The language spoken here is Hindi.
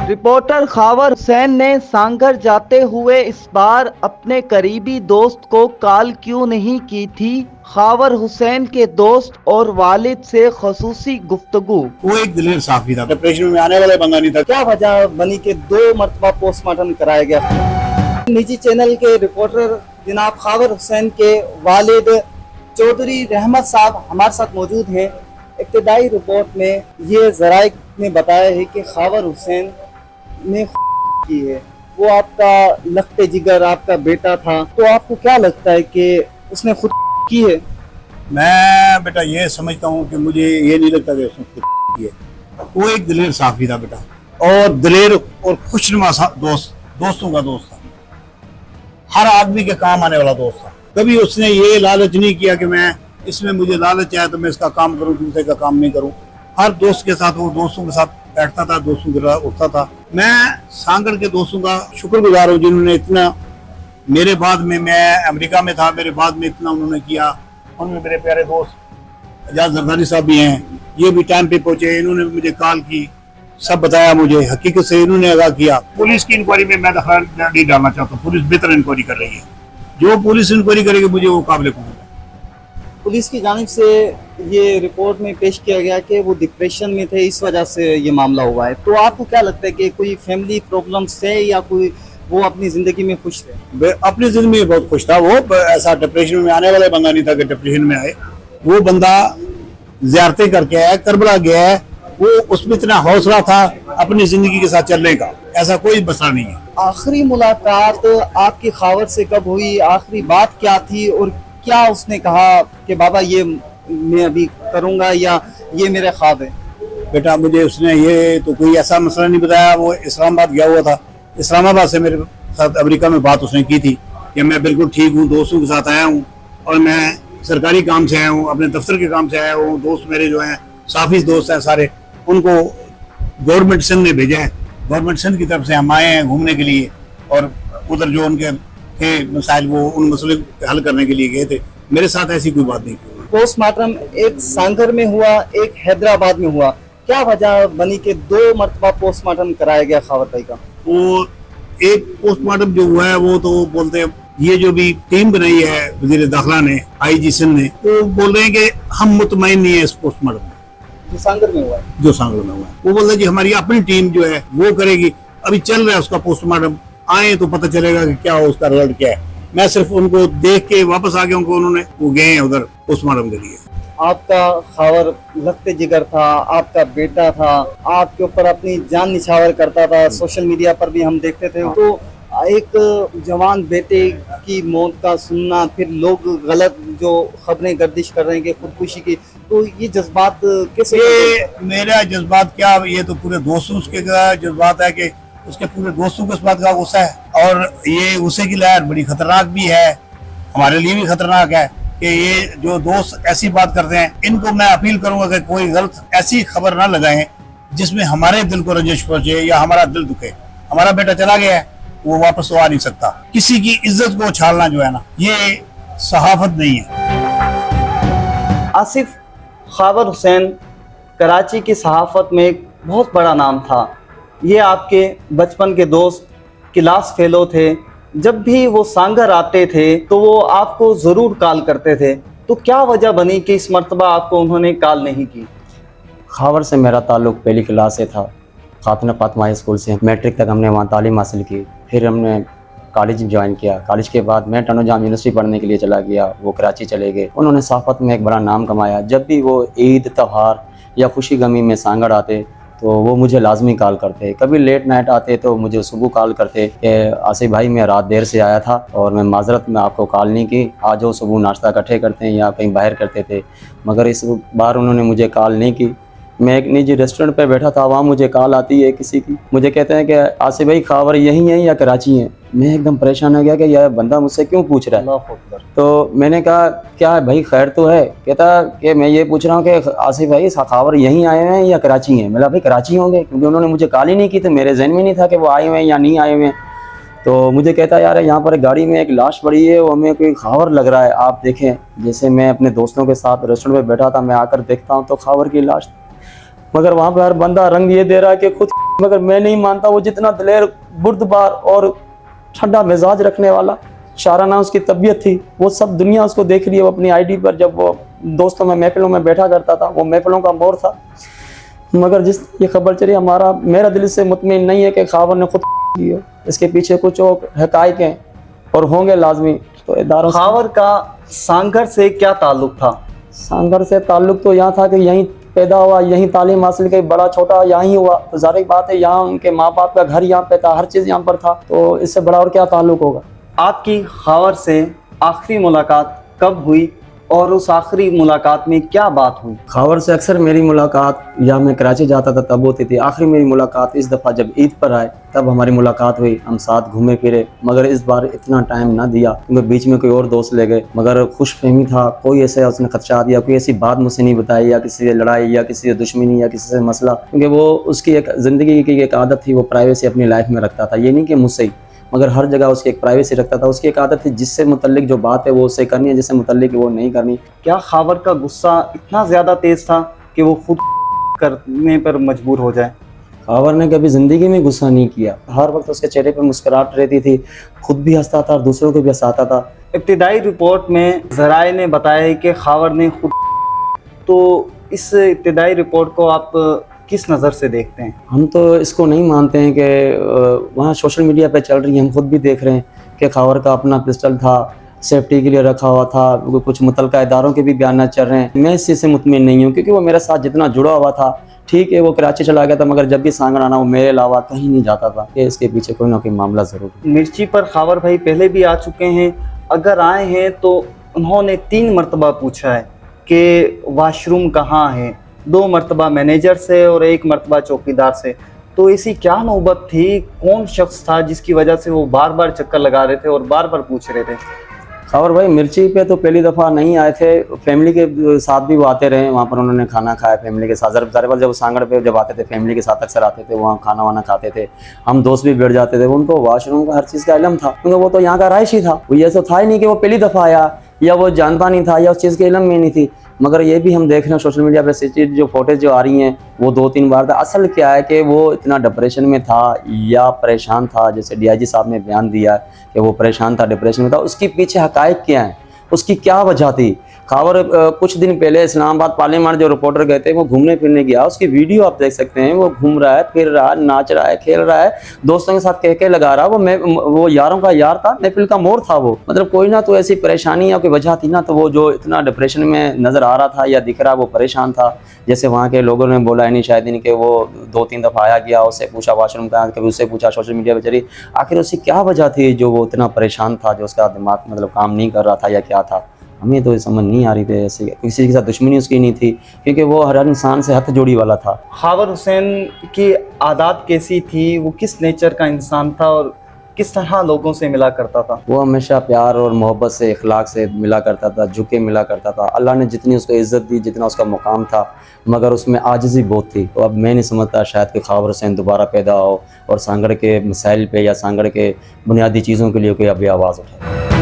रिपोर्टर खावर हुसैन ने सांगर जाते हुए इस बार अपने करीबी दोस्त को कॉल क्यों नहीं की थी। खावर हुसैन के दोस्त और वालिद से खसूसी गुफ्तगू। वो एक दिलेर साफी था, डिप्रेशन में आने वाला बंदा नहीं था। क्या वजह बनी कि 2 मरतबा पोस्टमार्टम कराया गया। निजी चैनल के रिपोर्टर जनाब खावर हुसैन के वालिद चौधरी रहमत साहब हमारे साथ मौजूद हैं। इब्तदाई रिपोर्ट में ये ज़राए ने बताया है कि खावर हुसैन ने की है, वो आपका लखते जिगर आपका बेटा था, तो आपको क्या लगता है कि उसने खुद की है? मैं बेटा ये समझता हूँ कि मुझे ये नहीं लगता कि उसने खुद की है। वो एक दिलेर साफी था बेटा, और दिलेर और खुशनुमा दोस्तों का दोस्त था, हर आदमी के काम आने वाला दोस्त था। कभी उसने ये लालच नहीं किया कि मैं इसमें मुझे लालच आया तो मैं इसका काम करूं, दूसरे का काम नहीं करूं। हर दोस्त के साथ वो दोस्तों के साथ बैठता था, दोस्तों के साथ उठता था। मैं सांगड़ के दोस्तों का शुक्रगुजार हूँ जिन्होंने इतना मेरे बाद में, मैं अमेरिका में था, मेरे बाद में इतना उन्होंने किया। उनमें मेरे प्यारे दोस्त एजाज जरदारी साहब भी हैं, ये भी टाइम पे पहुंचे, इन्होंने मुझे कॉल की, सब बताया मुझे, हकीकत से इन्होंने आगाह किया। पुलिस की इंक्वायरी में मैं दखल नहीं डालना चाहता, पुलिस बेहतर इंक्वायरी कर रही है, जो पुलिस इंक्वायरी करेगी मुझे वो काबिल कबूल है। पुलिस की जानिब से ये रिपोर्ट में पेश किया गया कि वो डिप्रेशन में थे, इस वजह से ये मामला हुआ है। तो आपको क्या लगता है कि कोई फैमिली प्रॉब्लम्स थे या कोई वो अपनी जिंदगी में खुश थे? अपनी जिंदगी में बहुत खुश था वो, ऐसा डिप्रेशन में आने वाला बंदा नहीं था कि डिप्रेशन में आए। वो बंदा ज़ियारतें करके आया, करबला गया है, वो उसमें इतना हौसला था अपनी जिंदगी के साथ चलने का, ऐसा कोई मसला नहीं है। आखिरी मुलाकात आपकी खावर से कब हुई? आखिरी बात क्या थी और क्या उसने कहा कि बाबा ये मैं अभी करूंगा या ये मेरा ख्वाब है? बेटा मुझे उसने ये तो कोई ऐसा मसला नहीं बताया। वो इस्लामाबाद गया हुआ था, इस्लामाबाद से मेरे साथ अमेरिका में बात उसने की थी कि मैं बिल्कुल ठीक हूँ, दोस्तों के साथ आया हूँ और मैं सरकारी काम से आया हूँ, अपने दफ्तर के काम से आया हूँ। दोस्त मेरे जो हैं साफी दोस्त हैं सारे, उनको गवर्नमेंट सिंध ने भेजा है, गवर्नमेंट सिंध की तरफ से हम आए हैं घूमने के लिए, और उधर जो उनके थे मसाइल वो उन मसले हल करने के लिए गए थे। मेरे साथ ऐसी कोई बात नहीं की। पोस्टमार्टम एक सांगर में हुआ, एक हैदराबाद में हुआ। क्या वजह बनी कि 2 मरतबा पोस्टमार्टम कराया गया खावर भाई का? वो एक पोस्टमार्टम जो हुआ है वो तो बोलते हैं, ये जो भी टीम बनाई है वजीर दाखिला ने, आईजी सिंध ने, वो बोल रहे हैं कि हम मुतमईन नहीं है इस पोस्टमार्टम जो सांगर में हुआ है। जो सांगड़ में हुआ है वो बोल रहे जी हमारी अपनी टीम जो है वो करेगी। अभी चल रहा है उसका पोस्टमार्टम, आए तो पता चलेगा कि क्या हो, उसका रिजल्ट क्या है। मैं सिर्फ उनको देख के वापस आ गया उनको, उन्होंने वो गए हैं उधर पोस्टमार्टम के लिए। आपका खावर लखते जिगर था, आपका बेटा था, आपके ऊपर अपनी जान निछावर करता था, सोशल मीडिया पर भी हम देखते थे। तो एक जवान बेटे की मौत का सुनना, फिर लोग गलत जो खबरें गर्दिश कर रहे हैं कि खुदकुशी की, तो ये जज्बात कैसे? ये मेरा जज्बात क्या, ये तो पूरे दोस्तों के जज्बात है कि उसके पूरे दोस्तों को इस बात का गुस्सा है, और ये गुस्से की लहर बड़ी खतरनाक भी है, हमारे लिए भी खतरनाक है कि ये जो दोस्त ऐसी बात करते हैं, इनको मैं अपील करूंगा कि कोई गलत ऐसी खबर ना लगाएं जिसमें हमारे दिल को रंजिश पहुंचे या हमारा दिल दुखे। हमारा बेटा चला गया है, वो वापस तो आ नहीं सकता। किसी की इज्जत को उछालना जो है ना, ये सहाफत नहीं है। आसिफ खावर हुसैन कराची की सहाफत में एक बहुत बड़ा नाम था। ये आपके बचपन के दोस्त, क्लास फेलो थे। जब भी वो सांगर आते थे तो वो आपको ज़रूर कॉल करते थे। तो क्या वजह बनी कि इस मर्तबा आपको उन्होंने कॉल नहीं की? खावर से मेरा ताल्लुक़ पहली क्लास से था, खातून फातिमा हाई स्कूल से मैट्रिक तक हमने वहाँ तालीम हासिल की। फिर हमने कॉलेज ज्वाइन किया। कॉलेज के बाद मैं टनोजाम यूनिवर्सिटी पढ़ने के लिए चला गया, वो कराची चले गए। उन्होंने सहाफ़त में एक बड़ा नाम कमाया। जब भी वो ईद, त्योहार या खुशी गमी में सांगड़ आते तो वो मुझे लाजमी कॉल करते। कभी लेट नाइट आते तो मुझे सुबह कॉल करते कि आसिफ भाई मैं रात देर से आया था और मैं माजरत में आपको कॉल नहीं की, आज वो सुबह नाश्ता इकट्ठे करते हैं या कहीं बाहर करते थे। मगर इस बार उन्होंने मुझे कॉल नहीं की। मैं एक निजी रेस्टोरेंट पे बैठा था, वहाँ मुझे कॉल आती है किसी की, मुझे कहते हैं कि आसिफ भाई खावर यहीं है या कराची हैं। मैं एकदम परेशान हो गया कि यह बंदा मुझसे क्यों पूछ रहा है। तो मैंने कहा क्या भाई खैर तो है? कहता कि मैं ये पूछ रहा हूँ कि आसिफ भाई खावर यहीं आए हुए हैं या कराची हैं? मैं भाई कराची होंगे, क्योंकि उन्होंने मुझे कॉल ही नहीं की, तो मेरे जहन में नहीं था कि वो आए हुए हैं या नहीं आए हुए हैं। तो मुझे कहता यार यहाँ पर गाड़ी में एक लाश पड़ी है, वो हमें कोई खावर लग रहा है, आप देखें। जैसे मैं अपने दोस्तों के साथ रेस्टोरेंट पे बैठा था, मैं आकर देखता हूँ तो खावर की लाश। मगर वहाँ पर हर बंदा रंग ये दे रहा है कि खुद, मगर मैं नहीं मानता वो जितना दिलेर, बुर्दबार और ठंडा मिजाज रखने वाला, शाराना उसकी तबीयत थी, वो सब दुनिया उसको देख रही है। वो अपनी आईडी पर जब वो दोस्तों में महफिलों में बैठा करता था, वो महफिलों का मोर था। मगर जिस ये खबर चली, मेरा दिल से मुतमिन नहीं है कि खावर ने खुद की हो। इसके पीछे कुछ और हकाइक हैं और होंगे लाजमी। तो इदारों खावर का सांगर से क्या ताल्लुक था? सांगर से ताल्लुक तो यहाँ था कि यहीं पैदा हुआ, यहीं तालीम हासिल की, बड़ा छोटा यहीं हुआ। तो ज़ाहिर बात है यहाँ उनके माँ बाप का घर यहाँ पे था, हर चीज़ यहाँ पर था, तो इससे बड़ा और क्या ताल्लुक होगा। आपकी खावर से आखिरी मुलाकात कब हुई और उस आखिरी मुलाकात में क्या बात हुई? खावर से अक्सर मेरी मुलाकात, या मैं कराची जाता था तब होती थी। आखिरी मेरी मुलाकात इस दफ़ा जब ईद पर आए तब हमारी मुलाकात हुई, हम साथ घूमे फिरे। मगर इस बार इतना टाइम ना दिया क्योंकि बीच में कोई और दोस्त ले गए। मगर खुशफहमी था, कोई ऐसे उसने खदशा दिया, कोई ऐसी बात मुझसे नहीं बताई, या किसी से लड़ाई या किसी से दुश्मनी या किसी से मसला, क्योंकि वो उसकी एक ज़िंदगी की एक आदत थी, वो प्राइवेसी अपनी लाइफ में रखता था। ये नहीं कि मुझसे ही, मगर हर जगह उसकी एक प्राइवेसी रखता था। उसकी एक आदत थी, जिससे मुतल्लिक जो बात है वो उससे करनी है, जिससे मुतल्लिक वो नहीं करनी। क्या खावर का गुस्सा इतना ज़्यादा तेज़ था कि वो खुद करने पर मजबूर हो जाए? खावर ने कभी ज़िंदगी में गुस्सा नहीं किया, हर वक्त उसके चेहरे पर मुस्कुराहट रहती थी, खुद भी हंसता था और दूसरों को भी हंसाता था। इब्तिदाई रिपोर्ट में ज़राए ने बताया कि खावर ने खुद, तो इस इब्तिदाई रिपोर्ट को आप किस नज़र से देखते हैं? हम तो इसको नहीं मानते हैं कि वहाँ सोशल मीडिया पे चल रही है, हम खुद भी देख रहे हैं कि खावर का अपना पिस्टल था, सेफ्टी के लिए रखा हुआ था, कुछ मुतलका इदारों के भी बयान चल रहे हैं। मैं इस चीज़ से मुतमिन नहीं हूँ क्योंकि वो मेरे साथ जितना जुड़ा हुआ था, ठीक है वो कराची चला गया था, मगर जब भी सांगड़ आना वो मेरे अलावा कहीं नहीं जाता था। कि इसके पीछे कोई ना कोई मामला ज़रूर। मिर्ची पर खावर भाई पहले भी आ चुके हैं, अगर आए हैं तो उन्होंने 3 मरतबा पूछा है कि वाशरूम कहाँ है, 2 मरतबा मैनेजर से और 1 मरतबा चौकीदार से। तो ऐसी क्या नौबत थी, कौन शख्स था जिसकी वजह से वो बार बार चक्कर लगा रहे थे और बार बार पूछ रहे थे? खावर भाई मिर्ची पे तो पहली दफ़ा नहीं आए थे, फैमिली के साथ भी वो आते रहे, वहाँ पर उन्होंने खाना खाया फैमिली के साथ। ज़रूर जब सांगड़ पे जब आते थे फैमिली के साथ अक्सर आते थे, वहाँ खाना वाना खाते थे, हम दोस्त भी बैठ जाते थे। उनको वाशरूम का हर चीज़ का इल्म था क्योंकि वो तो यहाँ का रहायशी था। वो ये तो था ही नहीं कि वो पहली दफ़ा आया या वो जानता नहीं था या उस चीज़ के इल्म में नहीं थी। मगर ये भी हम देख रहे हैं सोशल मीडिया पे चीज़ जो फोटेज जो आ रही हैं वो 2-3 बार था। असल क्या है कि वो इतना डिप्रेशन में था या परेशान था, जैसे DIG साहब ने बयान दिया कि वो परेशान था, डिप्रेशन में था। उसके पीछे हकायक क्या है, उसकी क्या वजह थी? खावर कुछ दिन पहले इस्लामाबाद पार्लियामेंट जो रिपोर्टर गए थे वो घूमने फिरने गया, उसकी वीडियो आप देख सकते हैं। वो घूम रहा है, फिर रहा है, नाच रहा है, खेल रहा है, दोस्तों के साथ कह लगा रहा। वो यारों का यार था, महफिल का मोर था वो। मतलब कोई ना तो ऐसी परेशानी या कोई वजह थी ना, तो वो जो इतना डिप्रेशन में नज़र आ रहा था या दिख रहा, वो परेशान था। जैसे वहाँ के लोगों ने बोला नहीं शायद इनके, वो 2-3 दफ़ा आया गया, उससे पूछा वाशरूम का, कभी उससे पूछा, सोशल मीडिया पर चली। आखिर उसकी क्या वजह थी जो वो इतना परेशान था, जो उसका दिमाग मतलब काम नहीं कर रहा था या क्या था? हमें तो समझ नहीं आ रही थी। ऐसे किसी के साथ दुश्मनी उसकी नहीं थी क्योंकि वो हर इंसान से हथ जोड़ी वाला था। खावर हुसैन की आदत कैसी थी, वो किस नेचर का इंसान था और किस तरह लोगों से मिला करता था? वो हमेशा प्यार और मोहब्बत से, इखलाक से मिला करता था, झुके मिला करता था। अल्लाह ने जितनी उसको इज़्ज़त दी, जितना उसका मुकाम था, मगर उसमें आजिज़ी बहुत थी। तो अब मैं नहीं समझता शायद कि खावर हुसैन दोबारा पैदा हो और सांगड़ के मसाइल पे या सांगड़ के बुनियादी चीज़ों के लिए कोई अभी आवाज़ उठाए।